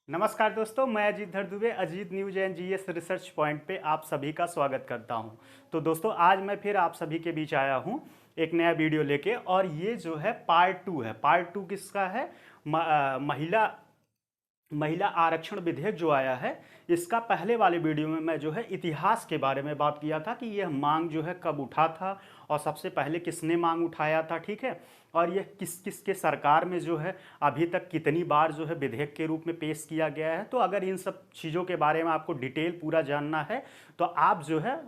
नमस्कार दोस्तों, मैं अजीत धर Dubey Ajit news and GS research point पे आप सभी का स्वागत करता हूं। तो दोस्तों, आज मैं फिर आप सभी के बीच आया हूं एक नया वीडियो लेके। और ये जो है पार्ट टू है। पार्ट टू किसका है? महिला महिला आरक्षण विधेयक जो आया है, इसका पहले वाले वीडियो में मैं जो है इतिहास के बारे में बात किया था कि यह मांग जो है कब उठा था और सबसे पहले किसने मांग उठाया था, ठीक है। और यह किस किस के सरकार में जो है अभी तक कितनी बार जो है विधेयक के रूप में पेश किया गया है। तो अगर इन सब चीज़ों के बारे में आपको डिटेल पूरा जानना है तो आप जो है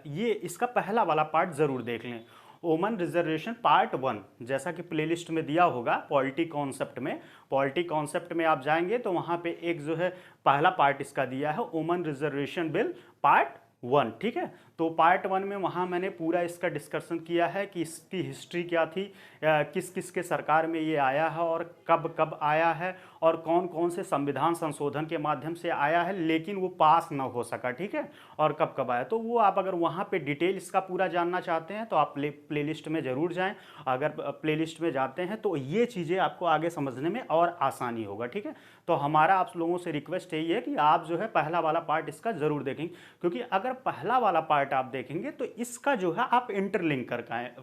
ये इसका पहला वाला पार्ट ज़रूर देख लें। वोमन रिजर्वेशन पार्ट वन, जैसा कि प्लेलिस्ट में दिया होगा पॉलिटी कॉन्सेप्ट में। पॉलिटी कॉन्सेप्ट में आप जाएंगे तो वहाँ पे एक जो है पहला पार्ट इसका दिया है, woman reservation bill part one, ठीक है। तो पार्ट वन में वहाँ मैंने पूरा इसका डिस्कशन किया है कि इसकी हिस्ट्री क्या थी, किस किस के सरकार में ये आया है और कब कब आया है और कौन कौन से संविधान संशोधन के माध्यम से आया है लेकिन वो पास ना हो सका, ठीक है। और कब कब आया, तो वो आप अगर वहाँ पे डिटेल इसका पूरा जानना चाहते हैं तो आप प्लेलिस्ट में ज़रूर जाएं। अगर प्लेलिस्ट में जाते हैं तो ये चीज़ें आपको आगे समझने में और आसानी होगा, ठीक है। तो हमारा आप लोगों से रिक्वेस्ट यही है कि आप जो है पहला वाला पार्ट इसका ज़रूर देखेंगे, क्योंकि अगर पहला वाला पार्ट आप देखेंगे तो इसका जो है आप इंटरलिंक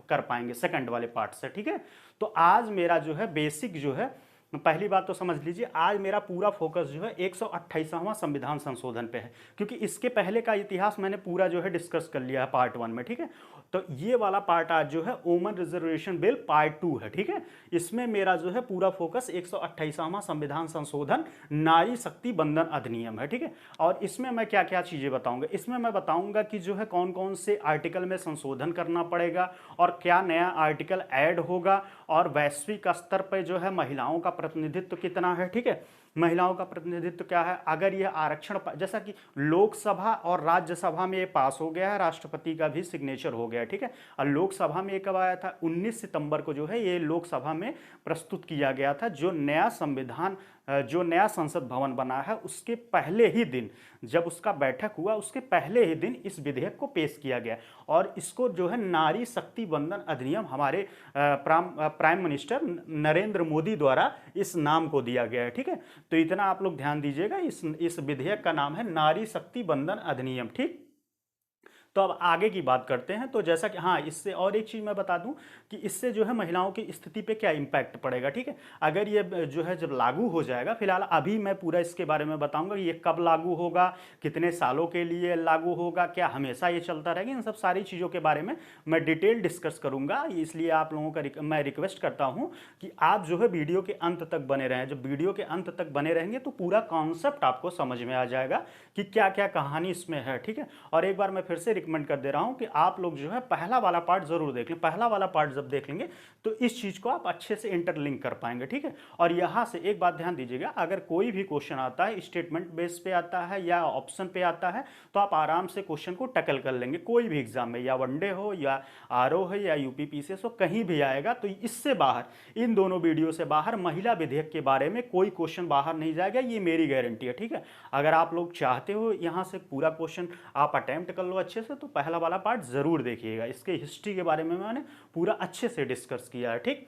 कर पाएंगे सेकंड वाले पार्ट से, ठीक है। तो आज मेरा जो है बेसिक जो है, पहली बात तो समझ लीजिए, आज मेरा पूरा फोकस जो है 128वां संविधान संशोधन पे है, क्योंकि इसके पहले का इतिहास मैंने पूरा जो है डिस्कस कर लिया है पार्ट वन में, ठीक है। तो ये वाला पार्ट आज जो है woman reservation bill part two है, ठीक है। इसमें मेरा जो है पूरा फोकस 128वां संविधान संशोधन नारी शक्ति बंधन अधिनियम है, ठीक है। और इसमें मैं क्या क्या चीज़ें बताऊंगा, इसमें मैं बताऊंगा कि जो है कौन कौन से आर्टिकल में संशोधन करना पड़ेगा और क्या नया आर्टिकल ऐड होगा, और वैश्विक स्तर पर जो है महिलाओं का प्रतिनिधित्व कितना है, ठीक है। महिलाओं का प्रतिनिधित्व क्या है, अगर यह आरक्षण जैसा कि लोकसभा और राज्यसभा में ये पास हो गया है, राष्ट्रपति का भी सिग्नेचर हो गया है, ठीक है। और लोकसभा में ये कब आया था? 19 सितंबर को जो है ये लोकसभा में प्रस्तुत किया गया था। जो नया संविधान, जो नया संसद भवन बना है उसके पहले ही दिन, जब उसका बैठक हुआ उसके पहले ही दिन इस विधेयक को पेश किया गया। और इसको जो है नारी शक्ति बंधन अधिनियम हमारे प्राइम मिनिस्टर नरेंद्र मोदी द्वारा इस नाम को दिया गया है, ठीक है। तो इतना आप लोग ध्यान दीजिएगा, इस विधेयक का नाम है नारी शक्ति बंधन अधिनियम, ठीक। तो अब आगे की बात करते हैं। तो जैसा कि हाँ, इससे और एक चीज़ मैं बता दूं कि इससे जो है महिलाओं की स्थिति पे क्या इम्पैक्ट पड़ेगा, ठीक है। अगर ये जो है जब लागू हो जाएगा, फिलहाल अभी मैं पूरा इसके बारे में बताऊंगा कि ये कब लागू होगा, कितने सालों के लिए लागू होगा, क्या हमेशा ये चलता रहेगा, इन सब सारी चीज़ों के बारे में मैं डिटेल डिस्कस करूंगा। इसलिए आप लोगों का मैं रिक्वेस्ट करता हूँ कि आप जो है वीडियो के अंत तक बने रहें। जब वीडियो के अंत तक बने रहेंगे तो पूरा कॉन्सेप्ट आपको समझ में आ जाएगा कि क्या क्या कहानी इसमें है, ठीक है। और एक बार मैं फिर से रिकमेंड कर दे रहा हूं कि आप लोग जो है पहला वाला पार्ट जरूर देख लें। पहला वाला पार्ट जब देख लेंगे तो इस चीज को आप अच्छे से इंटरलिंक कर पाएंगे, ठीक है। और यहां से एक बात ध्यान दीजिएगा, अगर कोई भी क्वेश्चन आता है स्टेटमेंट बेस पे आता है या ऑप्शन पे आता है तो आप आराम से क्वेश्चन को टैकल कर लेंगे। कोई भी एग्जाम में, या वनडे हो या आरओ हो या यूपीपीसीएस हो, कहीं भी आएगा। तो इससे बाहर, इन दोनों वीडियो से बाहर महिला विधेयक के बारे में कोई क्वेश्चन बाहर नहीं जाएगा, ये मेरी गारंटी है, ठीक है। अगर आप लोग चाहते हो यहां से पूरा क्वेश्चन आप अटेम्प्ट कर लो अच्छे से, तो पहला वाला पार्ट जरूर देखिएगा। इसके हिस्ट्री के बारे में मैंने पूरा अच्छे से डिस्कस किया है, ठीक।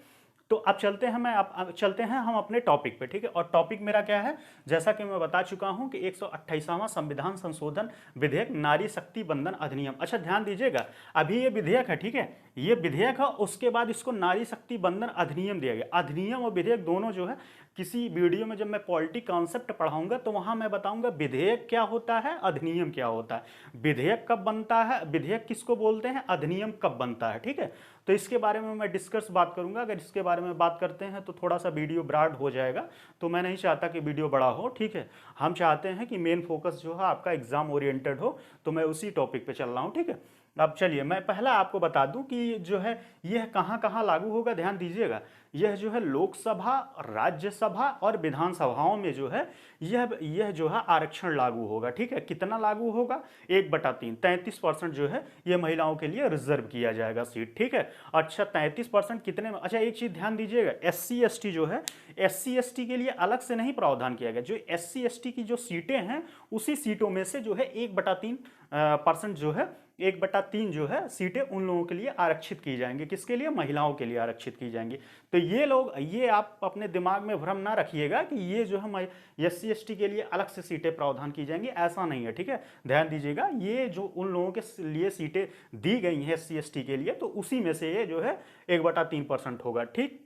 तो अब चलते हैं, अब चलते हैं हम अपने टॉपिक पे, ठीक है। और टॉपिक मेरा क्या है, जैसा कि मैं बता चुका हूं कि 128वां संविधान संशोधन विधेयक नारी शक्ति बंधन अधिनियम। अच्छा ध्यान दीजिएगा, अभी ये विधेयक है, ठीक है, ये विधेयक है, उसके बाद इसको नारी शक्ति बंधन अधिनियम दिया गया। अधिनियम और विधेयक दोनों जो है, किसी वीडियो में जब मैं पॉलिटी कॉन्सेप्ट पढ़ाऊंगा तो वहां मैं बताऊंगा विधेयक क्या होता है, अधिनियम क्या होता है, विधेयक कब बनता है, विधेयक किसको बोलते हैं, अधिनियम कब बनता है, ठीक है। तो इसके बारे में मैं डिस्कस बात करूंगा। अगर इसके बारे में बात करते हैं तो थोड़ा सा वीडियो ब्रॉड हो जाएगा, तो मैं नहीं चाहता कि वीडियो बड़ा हो, ठीक है। हम चाहते हैं कि मेन फोकस जो है आपका एग्जाम ओरिएंटेड हो, तो मैं उसी टॉपिक पे चल रहा हूँ, ठीक है। अब चलिए मैं पहला आपको बता दूं कि जो है यह कहाँ कहाँ लागू होगा। ध्यान दीजिएगा, यह जो है लोकसभा, राज्यसभा और विधानसभाओं में जो है यह जो है आरक्षण लागू होगा, ठीक है। कितना लागू होगा? 1/3, 33% जो है यह महिलाओं के लिए रिजर्व किया जाएगा सीट, ठीक है। अच्छा 33% कितने में? अच्छा एक चीज ध्यान दीजिएगा, SC ST जो है, SC ST के लिए अलग से नहीं प्रावधान किया गया। जो SC ST की जो सीटें हैं उसी सीटों में से जो है 1/3% जो है 1/3 जो है सीटें उन लोगों के लिए आरक्षित की जाएंगी। किसके लिए? महिलाओं के लिए आरक्षित की जाएंगी। तो ये लोग, ये आप अपने दिमाग में भ्रम ना रखिएगा कि ये जो है SC ST के लिए अलग से सीटें प्रावधान की जाएंगी, ऐसा नहीं है, ठीक है। ध्यान दीजिएगा, ये जो उन लोगों के लिए सीटें दी गई हैं SC ST के लिए, तो उसी में से ये जो है 1/3% होगा, ठीक।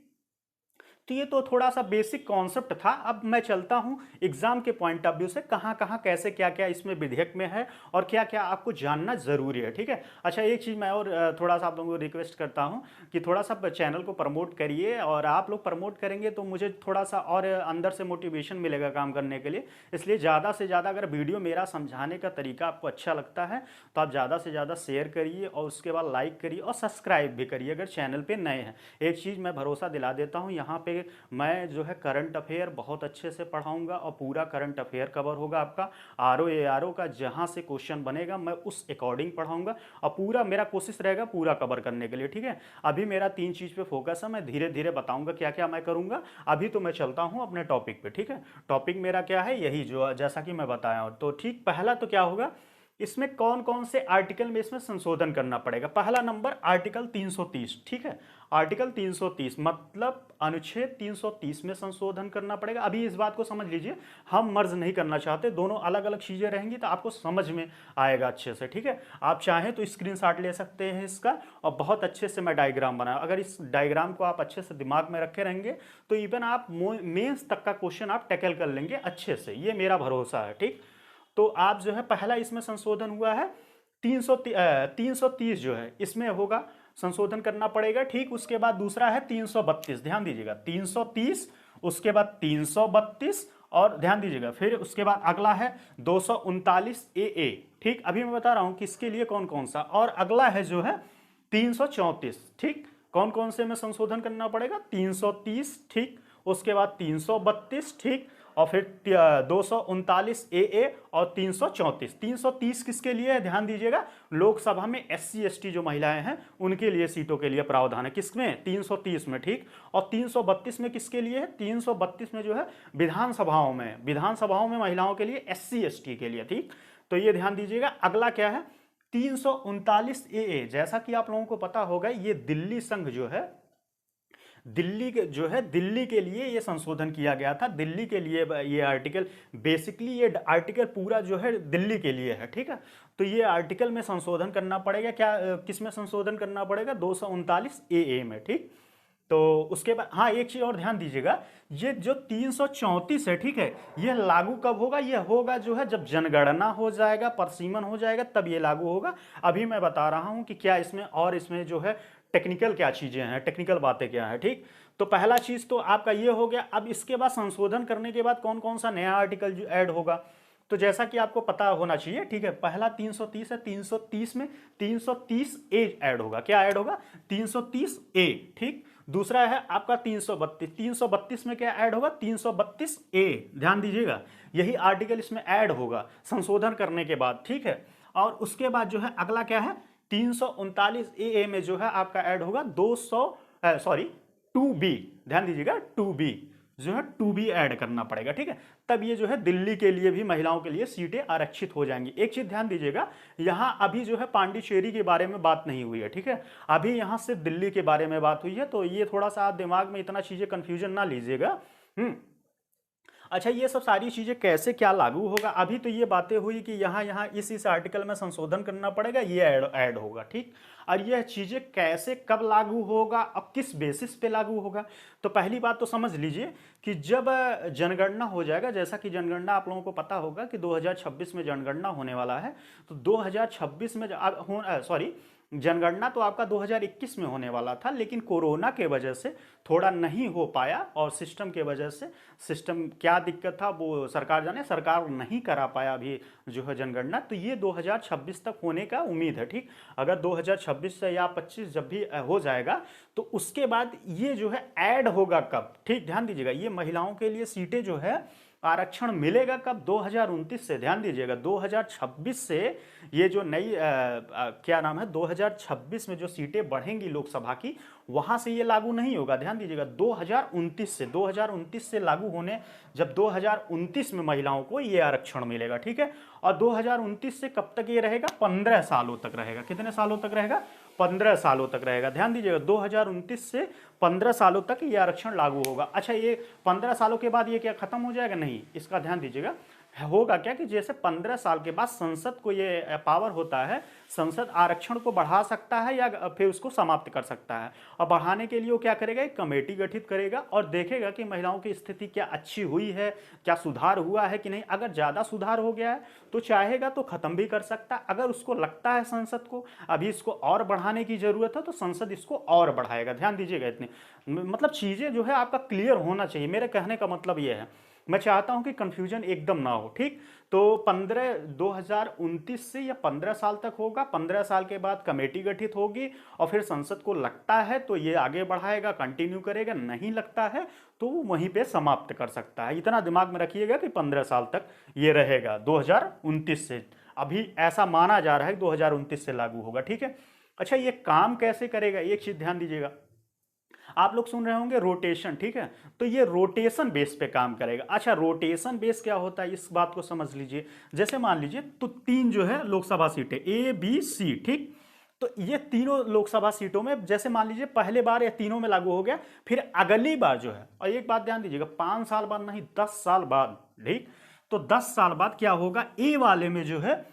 तो ये तो थोड़ा सा बेसिक कॉन्सेप्ट था। अब मैं चलता हूं एग्जाम के पॉइंट ऑफ व्यू से, कहां कहां कैसे क्या क्या इसमें विधेयक में है और क्या क्या आपको जानना जरूरी है, ठीक है। अच्छा, एक चीज मैं और थोड़ा सा आप लोगों को रिक्वेस्ट करता हूं कि थोड़ा सा चैनल को प्रमोट करिए, और आप लोग प्रमोट करेंगे तो मुझे थोड़ा सा और अंदर से मोटिवेशन मिलेगा काम करने के लिए। इसलिए ज़्यादा से ज़्यादा अगर वीडियो मेरा समझाने का तरीका आपको अच्छा लगता है तो आप ज़्यादा से ज़्यादा शेयर करिए, और उसके बाद लाइक करिए और सब्सक्राइब भी करिए अगर चैनल पर नए हैं। एक चीज़ मैं भरोसा दिला देता हूँ, यहाँ पे मैं जो है करंट अफेयर बहुत अच्छे से पढ़ाऊंगा, और पूरा करंट अफेयर कवर होगा आपका। RO ARO का जहां से क्वेश्चन बनेगा मैं उस अकॉर्डिंग पढ़ाऊंगा, और पूरा मेरा कोशिश रहेगा पूरा कवर करने के लिए, ठीक है। अभी मेरा 3 चीज़ पे फोकस है, मैं धीरे धीरे बताऊंगा क्या क्या मैं करूंगा। अभी तो मैं चलता हूं अपने टॉपिक पे, ठीक है। टॉपिक मेरा क्या है, यही जो जैसा कि मैं बताया हूं। तो ठीक, पहला तो क्या होगा, इसमें कौन कौन से आर्टिकल में इसमें संशोधन करना पड़ेगा। पहला नंबर आर्टिकल 330, ठीक है। आर्टिकल 330 मतलब अनुच्छेद 330 में संशोधन करना पड़ेगा। अभी इस बात को समझ लीजिए, हम मर्ज नहीं करना चाहते, दोनों अलग अलग चीजें रहेंगी तो आपको समझ में आएगा अच्छे से, ठीक है। आप चाहें तो स्क्रीनशॉट ले सकते हैं इसका, और बहुत अच्छे से मैं डायग्राम बनाया। अगर इस डायग्राम को आप अच्छे से दिमाग में रखे रहेंगे तो इवन आप मेंस तक का क्वेश्चन आप टैकल कर लेंगे अच्छे से, ये मेरा भरोसा है, ठीक। तो आप जो है, पहला इसमें संशोधन हुआ है 330 जो है इसमें होगा, संशोधन करना पड़ेगा, ठीक। उसके बाद दूसरा है 332, ध्यान दीजिएगा, 330, उसके बाद 332, और ध्यान दीजिएगा फिर उसके बाद अगला है 239 AA, ठीक। अभी मैं बता रहा हूं किसके लिए कौन कौन सा, और अगला है जो है 334, ठीक। कौन कौन से में संशोधन करना पड़ेगा, 330, ठीक। उसके बाद 332, ठीक, और फिर 239 AA और 334। 330 किसके लिए है, ध्यान दीजिएगा, लोकसभा में SC ST जो महिलाएं हैं उनके लिए सीटों के लिए प्रावधान है, किसमें, 330 में, ठीक। और 332 में किसके लिए है, 332 में जो है विधानसभाओं में महिलाओं के लिए SC ST के लिए, ठीक। तो ये ध्यान दीजिएगा। अगला क्या है, 339 AA, जैसा कि आप लोगों को पता होगा, ये दिल्ली संघ जो है, दिल्ली के लिए ये संशोधन किया गया था। दिल्ली के लिए ये आर्टिकल, बेसिकली ये आर्टिकल पूरा जो है दिल्ली के लिए है, ठीक है। तो ये आर्टिकल में संशोधन करना पड़ेगा, क्या किस में संशोधन करना पड़ेगा, 239 AA में, ठीक। तो उसके बाद हाँ, एक चीज और ध्यान दीजिएगा, ये जो 334 है, ठीक है, ये लागू कब होगा, ये होगा जो है जब जनगणना हो जाएगा, परसीमन हो जाएगा, तब ये लागू होगा। अभी मैं बता रहा हूं कि क्या इसमें, और इसमें जो है टेक्निकल क्या चीजें हैं, टेक्निकल बातें क्या है, ठीक। तो पहला चीज तो आपका ये हो गया। अब इसके बाद संशोधन करने के बाद कौन कौन सा नया आर्टिकल जो ऐड होगा, तो जैसा कि आपको पता होना चाहिए, ठीक है। पहला 330 है, 330 में 330A ऐड होगा, क्या ऐड होगा, 330A, ठीक। दूसरा है आपका 332, 332 में क्या ऐड होगा, 332A, ध्यान दीजिएगा, यही आर्टिकल इसमें ऐड होगा संशोधन करने के बाद, ठीक है। और उसके बाद जो है अगला क्या है, 339 AA में जो है आपका ऐड होगा 2B, ध्यान दीजिएगा, 2B जो है 2B ऐड करना पड़ेगा, ठीक है। तब ये जो है दिल्ली के लिए भी महिलाओं के लिए सीटें आरक्षित हो जाएंगी। एक चीज ध्यान दीजिएगा, यहां अभी जो है पांडिचेरी के बारे में बात नहीं हुई है, ठीक है। अभी यहां से दिल्ली के बारे में बात हुई है, तो ये थोड़ा सा आप दिमाग में इतना चीजें कंफ्यूजन ना लीजिएगा। अच्छा, ये सब सारी चीजें कैसे क्या लागू होगा, अभी तो ये बातें हुई कि यहाँ इस आर्टिकल में संशोधन करना पड़ेगा, ये ऐड होगा, ठीक। और यह चीजें कैसे कब लागू होगा और किस बेसिस पे लागू होगा, तो पहली बात तो समझ लीजिए कि जब जनगणना हो जाएगा, जैसा कि जनगणना आप लोगों को पता होगा कि 2026 में जनगणना होने वाला है, तो 2026 में जनगणना तो आपका 2021 में होने वाला था, लेकिन कोरोना के वजह से थोड़ा नहीं हो पाया, और सिस्टम के वजह से, सिस्टम क्या दिक्कत था वो सरकार जाने, सरकार नहीं करा पाया अभी जो है जनगणना। तो ये 2026 तक होने का उम्मीद है, ठीक। अगर 2026 से या 25 जब भी हो जाएगा तो उसके बाद ये जो है ऐड होगा कब, ठीक। ध्यान दीजिएगा, ये महिलाओं के लिए सीटें जो है आरक्षण मिलेगा कब? 2029 से। ध्यान दीजिएगा, 2026 से ये जो नई क्या नाम है, 2026 में जो सीटें बढ़ेंगी लोकसभा की, वहां से ये लागू नहीं होगा। ध्यान दीजिएगा, 2029 से लागू होने, जब 2029 में महिलाओं को ये आरक्षण मिलेगा, ठीक है। और 2029 से कब तक ये रहेगा? 15 सालों तक रहेगा। कितने सालों तक रहेगा? 15 सालों तक रहेगा। ध्यान दीजिएगा, 2029 से 15 सालों तक ये आरक्षण लागू होगा। अच्छा, ये 15 सालों के बाद ये क्या खत्म हो जाएगा? नहीं, इसका ध्यान दीजिएगा। होगा क्या कि जैसे 15 साल के बाद संसद को ये पावर होता है, संसद आरक्षण को बढ़ा सकता है या फिर उसको समाप्त कर सकता है। और बढ़ाने के लिए वो क्या करेगा? एक कमेटी गठित करेगा और देखेगा कि महिलाओं की स्थिति क्या अच्छी हुई है, क्या सुधार हुआ है कि नहीं। अगर ज़्यादा सुधार हो गया है तो चाहेगा तो खत्म भी कर सकता है। अगर उसको लगता है संसद को अभी इसको और बढ़ाने की जरूरत है तो संसद इसको और बढ़ाएगा। ध्यान दीजिएगा, इतनी मतलब चीज़ें जो है आपका क्लियर होना चाहिए। मेरे कहने का मतलब ये है, मैं चाहता हूं कि कंफ्यूजन एकदम ना हो, ठीक। तो 2029 से या 15 साल तक होगा। 15 साल के बाद कमेटी गठित होगी और फिर संसद को लगता है तो ये आगे बढ़ाएगा, कंटिन्यू करेगा, नहीं लगता है तो वो वहीं पे समाप्त कर सकता है। इतना दिमाग में रखिएगा कि 15 साल तक ये रहेगा 2029 से। अभी ऐसा माना जा रहा है कि 2029 से लागू होगा, ठीक है। अच्छा, ये काम कैसे करेगा? एक चीज ध्यान दीजिएगा, आप लोग सुन रहे होंगे रोटेशन, ठीक है। तो ये रोटेशन बेस पे काम करेगा। अच्छा, रोटेशन बेस क्या होता है इस बात को समझ लीजिए। जैसे मान लीजिए तो 3 जो है लोकसभा सीटें A B C, ठीक। तो ये तीनों लोकसभा सीटों में जैसे मान लीजिए पहले बार या तीनों में लागू हो गया, फिर अगली बार जो है, और एक बात ध्यान दीजिएगा, 5 साल बाद नहीं 10 साल बाद, ठीक। तो 10 साल बाद क्या होगा? ए वाले में जो है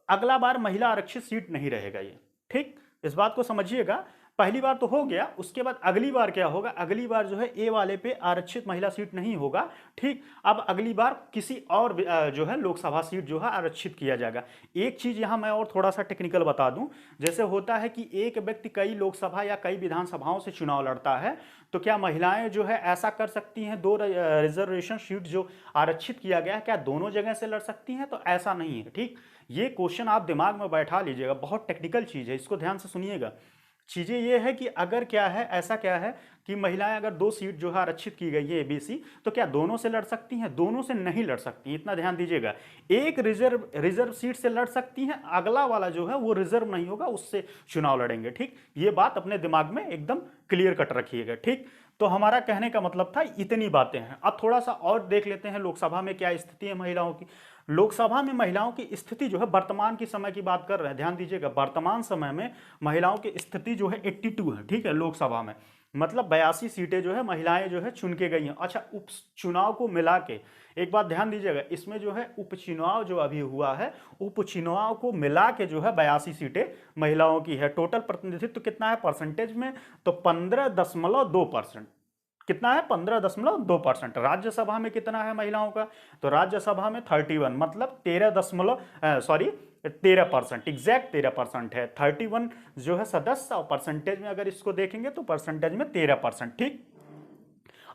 अगला बार महिला आरक्षित सीट नहीं रहेगा ये, ठीक। इस बात को समझिएगा। पहली बार तो हो गया, उसके बाद अगली बार क्या होगा? अगली बार जो है ए वाले पे आरक्षित महिला सीट नहीं होगा, ठीक। अब अगली बार किसी और जो है लोकसभा सीट जो है आरक्षित किया जाएगा। एक चीज यहां मैं और थोड़ा सा टेक्निकल बता दूं, जैसे होता है कि एक व्यक्ति कई लोकसभा या कई विधानसभाओं से चुनाव लड़ता है, तो क्या महिलाएं जो है ऐसा कर सकती हैं? 2 रिजर्वेशन सीट जो आरक्षित किया गया है, क्या दोनों जगह से लड़ सकती हैं? तो ऐसा नहीं है, ठीक। ये क्वेश्चन आप दिमाग में बैठा लीजिएगा, बहुत टेक्निकल चीज है, इसको ध्यान से सुनिएगा। चीजें ये है कि अगर क्या है, ऐसा क्या है कि महिलाएं अगर 2 सीट जो है आरक्षित की गई है ABC, तो क्या दोनों से लड़ सकती हैं? दोनों से नहीं लड़ सकती, इतना ध्यान दीजिएगा। एक रिजर्व सीट से लड़ सकती हैं, अगला वाला जो है वो रिजर्व नहीं होगा, उससे चुनाव लड़ेंगे, ठीक। ये बात अपने दिमाग में एकदम क्लियर कट रखिएगा, ठीक। तो हमारा कहने का मतलब था इतनी बातें हैं। अब थोड़ा सा और देख लेते हैं लोकसभा में क्या स्थिति है महिलाओं की। लोकसभा में महिलाओं की स्थिति जो है, वर्तमान की समय की बात कर रहे हैं, ध्यान दीजिएगा, वर्तमान समय में महिलाओं की स्थिति जो है 82 है, ठीक है। लोकसभा में मतलब 82 सीटें जो है महिलाएं जो है चुन के गई हैं। अच्छा, उपचुनाव को मिला के एक बात ध्यान दीजिएगा, इसमें जो है उपचुनाव जो अभी हुआ है, उपचुनाव को मिला के जो है 82 सीटें महिलाओं की है। टोटल प्रतिनिधित्व कितना है परसेंटेज में? तो 15.2%। कितना है? 15.2%। राज्यसभा में कितना है महिलाओं का? तो राज्यसभा में 31, मतलब 13%, एग्जैक्ट 13% है। 31 जो है सदस्य, और परसेंटेज में अगर इसको देखेंगे तो परसेंटेज में 13%, ठीक।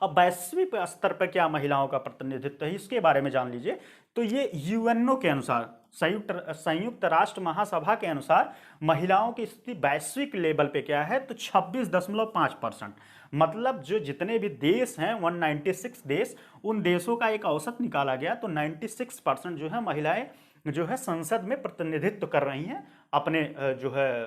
अब वैश्विक स्तर पर क्या महिलाओं का प्रतिनिधित्व है, इसके बारे में जान लीजिए। तो ये यूएनओ के अनुसार, संयुक्त राष्ट्र महासभा के अनुसार महिलाओं की स्थिति वैश्विक लेवल पे क्या है? तो 26.5%। मतलब जो जितने भी देश हैं 196 देश, उन देशों का एक औसत निकाला गया, तो 96% जो है महिलाएं जो है संसद में प्रतिनिधित्व कर रही हैं अपने जो है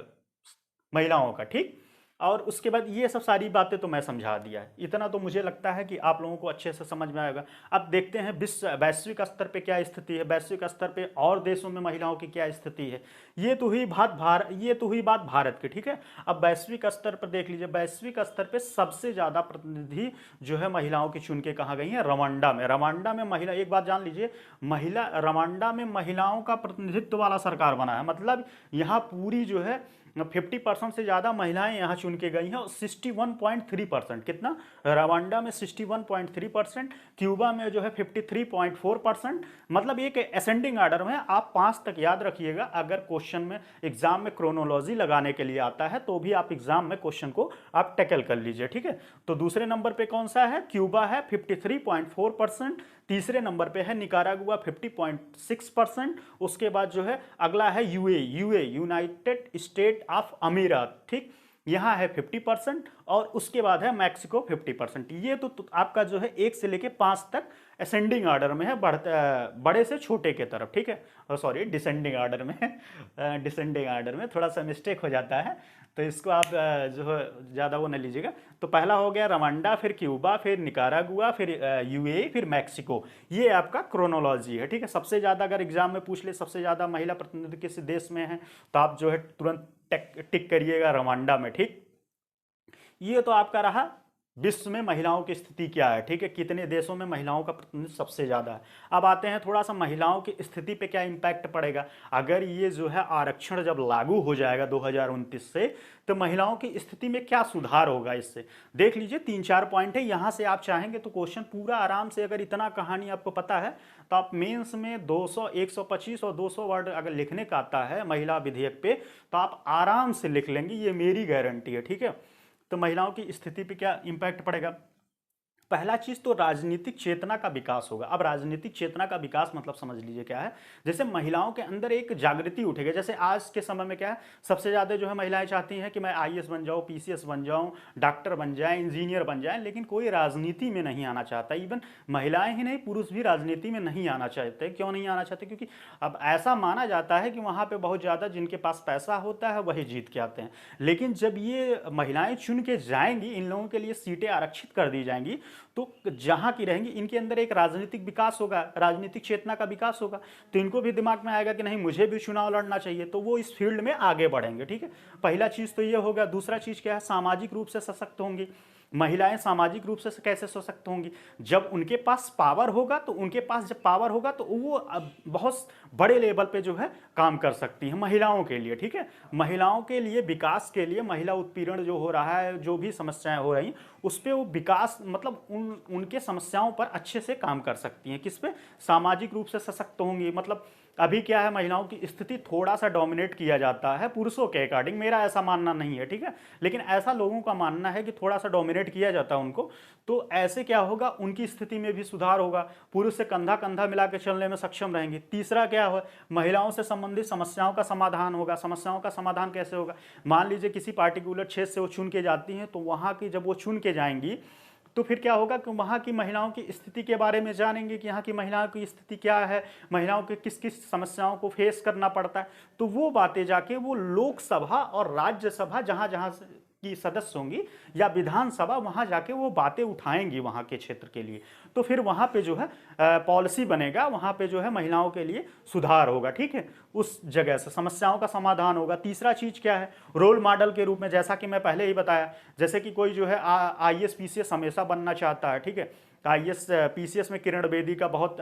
महिलाओं का, ठीक। और उसके बाद ये सब सारी बातें तो मैं समझा दिया है, इतना तो मुझे लगता है कि आप लोगों को अच्छे से समझ में आएगा। अब देखते हैं वैश्विक स्तर पे क्या स्थिति है, वैश्विक स्तर पे और देशों में महिलाओं की क्या स्थिति है। ये तो हुई बात भारत की, ठीक है। अब वैश्विक स्तर पर देख लीजिए, वैश्विक स्तर पर सबसे ज्यादा प्रतिनिधि जो है महिलाओं की चुन के कहाँ गई है? रवांडा में। रवांडा में महिला, एक बात जान लीजिए, रवांडा में महिलाओं का प्रतिनिधित्व वाला सरकार बना है, मतलब यहाँ पूरी जो है 50% से ज़्यादा महिलाएं यहाँ चुन के गई हैं। और 61.3%, कितना? रवांडा में 61.3%, क्यूबा में जो है 53.4%। मतलब एक असेंडिंग आर्डर में, आप 5 तक याद रखिएगा। अगर क्वेश्चन में एग्जाम में क्रोनोलॉजी लगाने के लिए आता है तो भी आप एग्जाम में क्वेश्चन को आप टैकल कर लीजिए, ठीक है। तो दूसरे नंबर पे कौन सा है? क्यूबा है 53.4%। तीसरे नंबर पे है निकारागुआ 50.6%। उसके बाद जो है अगला है यूनाइटेड स्टेट ऑफ अमीरात, ठीक। यहाँ है 50% और उसके बाद है मैक्सिको 50%। ये तो आपका जो है 1 से लेके 5 तक असेंडिंग ऑर्डर में है, बड़े से छोटे के तरफ, ठीक है। सॉरी, डिसेंडिंग ऑर्डर में है, डिसेंडिंग ऑर्डर में थोड़ा सा मिस्टेक हो जाता है, तो इसको आप जो है ज़्यादा वो न लीजिएगा। तो पहला हो गया रवांडा, फिर क्यूबा, फिर निकारागुआ, फिर यूएई, फिर मैक्सिको। ये आपका क्रोनोलॉजी है, ठीक है। सबसे ज़्यादा अगर एग्जाम में पूछ ले सबसे ज़्यादा महिला प्रतिनिधि किस देश में है, तो आप जो है तुरंत टिक करिएगा रवांडा में, ठीक। ये तो आपका रहा विश्व में महिलाओं की स्थिति क्या है, ठीक है, कितने देशों में महिलाओं का प्रतिनिधित्व सबसे ज़्यादा है। अब आते हैं थोड़ा सा महिलाओं की स्थिति पे क्या इम्पैक्ट पड़ेगा अगर ये जो है आरक्षण जब लागू हो जाएगा 2029 से, तो महिलाओं की स्थिति में क्या सुधार होगा। इससे देख लीजिए 3-4 पॉइंट है, यहाँ से आप चाहेंगे तो क्वेश्चन पूरा आराम से, अगर इतना कहानी आपको पता है तो आप मेंस में 200, 125 और 200 वर्ड अगर लिखने का आता है महिला विधेयक पे, तो आप आराम से लिख लेंगे, ये मेरी गारंटी है, ठीक है। तो महिलाओं की स्थिति पे क्या इम्पैक्ट पड़ेगा। पहला चीज तो राजनीतिक चेतना का विकास होगा। अब राजनीतिक चेतना का विकास मतलब समझ लीजिए क्या है, जैसे महिलाओं के अंदर एक जागृति उठेगी। जैसे आज के समय में क्या है, सबसे ज्यादा जो है महिलाएं चाहती हैं कि मैं आईएएस बन जाऊं, पीसीएस बन जाऊं, डॉक्टर बन जाएं, इंजीनियर बन जाएं, लेकिन कोई राजनीति में नहीं आना चाहता। इवन महिलाएं ही नहीं, पुरुष भी राजनीति में नहीं आना चाहते। क्यों नहीं आना चाहते, क्योंकि अब ऐसा माना जाता है कि वहां पे बहुत ज्यादा जिनके पास पैसा होता है वही जीत के आते हैं। लेकिन जब ये महिलाएं चुन के जाएंगी, इन लोगों के लिए सीटें आरक्षित कर दी जाएंगी, तो जहां की रहेंगी इनके अंदर एक राजनीतिक विकास होगा, राजनीतिक चेतना का विकास होगा। तो इनको भी दिमाग में आएगा कि नहीं, मुझे भी चुनाव लड़ना चाहिए, तो वो इस फील्ड में आगे बढ़ेंगे, ठीक है। पहला चीज तो ये होगा। दूसरा चीज क्या है, सामाजिक रूप से सशक्त होंगी महिलाएं। सामाजिक रूप से कैसे सशक्त होंगी, जब उनके पास पावर होगा, तो उनके पास जब पावर होगा तो वो बहुत बड़े लेवल पे जो है काम कर सकती हैं महिलाओं के लिए, ठीक है। महिलाओं के लिए विकास के लिए, महिला उत्पीड़न जो हो रहा है, जो भी समस्याएं हो रही उस पर वो विकास मतलब उनके समस्याओं पर अच्छे से काम कर सकती हैं। किस पे, सामाजिक रूप से सशक्त होंगी। मतलब अभी क्या है, महिलाओं की स्थिति थोड़ा सा डोमिनेट किया जाता है पुरुषों के अकॉर्डिंग, मेरा ऐसा मानना नहीं है, ठीक है, लेकिन ऐसा लोगों का मानना है कि थोड़ा सा डोमिनेट किया जाता है उनको। तो ऐसे क्या होगा, उनकी स्थिति में भी सुधार होगा, पुरुष से कंधा कंधा मिला के चलने में सक्षम रहेंगे। तीसरा क्या हो, महिलाओं से संबंधित समस्याओं का समाधान होगा। समस्याओं का समाधान कैसे होगा, मान लीजिए किसी पार्टिकुलर क्षेत्र से वो चुन के जाती हैं, तो वहाँ की जब वो चुन के जाएंगी तो फिर क्या होगा कि वहाँ की महिलाओं की स्थिति के बारे में जानेंगे कि यहाँ की महिलाओं की स्थिति क्या है, महिलाओं के किस किस समस्याओं को फेस करना पड़ता है। तो वो बातें जाके वो लोकसभा और राज्यसभा जहाँ जहाँ की सदस्य होंगी या विधानसभा, वहाँ जाके वो बातें उठाएंगी वहाँ के क्षेत्र के लिए। तो फिर वहाँ पे जो है पॉलिसी बनेगा, वहाँ पे जो है महिलाओं के लिए सुधार होगा, ठीक है, उस जगह से समस्याओं का समाधान होगा। तीसरा चीज क्या है, रोल मॉडल के रूप में, जैसा कि मैं पहले ही बताया, जैसे कि कोई जो है आईएएस पीसीएस हमेशा बनना चाहता है, ठीक है। आईएएस पीसीएस में किरण बेदी का बहुत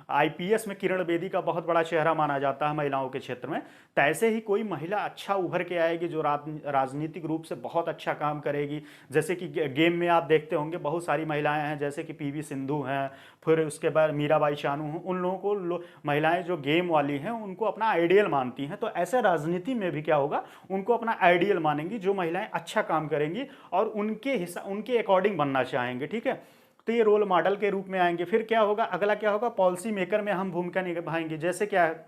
आईपीएस में किरण बेदी का बहुत बड़ा चेहरा माना जाता है महिलाओं के क्षेत्र में। तो ऐसे ही कोई महिला अच्छा उभर के आएगी जो राजनीतिक रूप से बहुत अच्छा काम करेगी। जैसे कि गेम में आप देखते होंगे बहुत सारी महिलाएं हैं, जैसे कि पीवी सिंधु हैं, फिर उसके बाद मीराबाई चानू हैं। उन लोगों को महिलाएं जो गेम वाली हैं उनको अपना आइडियल मानती हैं। तो ऐसे राजनीति में भी क्या होगा, उनको अपना आइडियल मानेंगी, जो महिलाएं अच्छा काम करेंगी और उनके अकॉर्डिंग बनना चाहेंगे, ठीक है। तो ये रोल मॉडल के रूप में आएंगे। फिर क्या होगा, अगला क्या होगा, पॉलिसी मेकर में हम भूमिका निभाएंगे। जैसे क्या है,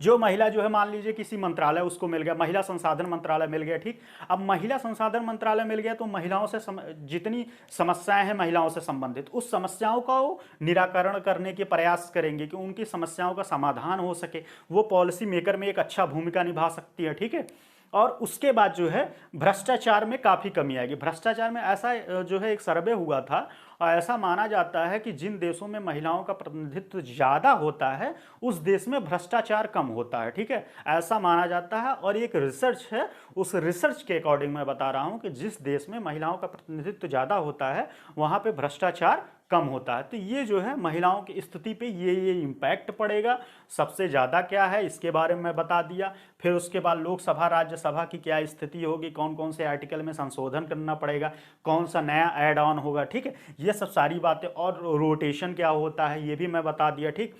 जो महिला जो है मान लीजिए किसी मंत्रालय उसको मिल गया, महिला संसाधन मंत्रालय मिल गया, ठीक। अब महिला संसाधन मंत्रालय मिल गया तो महिलाओं से जितनी समस्याएं हैं महिलाओं से संबंधित, उस समस्याओं का वो निराकरण करने के प्रयास करेंगे कि उनकी समस्याओं का समाधान हो सके। वो पॉलिसी मेकर में एक अच्छा भूमिका निभा सकती है, ठीक है। और उसके बाद जो है भ्रष्टाचार में काफ़ी कमी आएगी। भ्रष्टाचार में ऐसा जो है एक सर्वे हुआ था, और ऐसा माना जाता है कि जिन देशों में महिलाओं का प्रतिनिधित्व ज़्यादा होता है उस देश में भ्रष्टाचार कम होता है, ठीक है, ऐसा माना जाता है। और एक रिसर्च है, उस रिसर्च के अकॉर्डिंग मैं बता रहा हूँ कि जिस देश में महिलाओं का प्रतिनिधित्व ज़्यादा होता है वहाँ पे भ्रष्टाचार कम होता है। तो ये जो है महिलाओं की स्थिति पे ये इम्पैक्ट पड़ेगा। सबसे ज़्यादा क्या है इसके बारे में मैं बता दिया। फिर उसके बाद लोकसभा राज्यसभा की क्या स्थिति होगी, कौन कौन से आर्टिकल में संशोधन करना पड़ेगा, कौन सा नया ऐड ऑन होगा, ठीक है, ये सब सारी बातें। और रोटेशन क्या होता है ये भी मैं बता दिया, ठीक।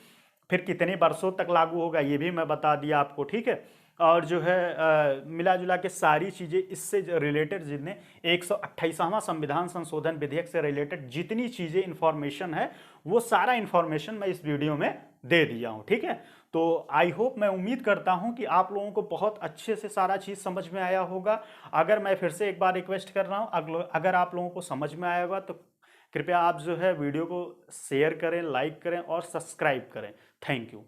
फिर कितने वर्षों तक लागू होगा ये भी मैं बता दिया आपको, ठीक है। और जो है मिला जुला के सारी चीज़ें इससे रिलेटेड, जितने 128वां संविधान संशोधन विधेयक से रिलेटेड जितनी चीज़ें इंफॉर्मेशन है वो सारा इंफॉर्मेशन मैं इस वीडियो में दे दिया हूँ। ठीक है, तो आई होप, मैं उम्मीद करता हूँ कि आप लोगों को बहुत अच्छे से सारा चीज़ समझ में आया होगा। अगर मैं फिर से एक बार रिक्वेस्ट कर रहा हूँ, अगर आप लोगों को समझ में आया होगा तो कृपया आप जो है वीडियो को शेयर करें, लाइक करें और सब्सक्राइब करें। Thank you.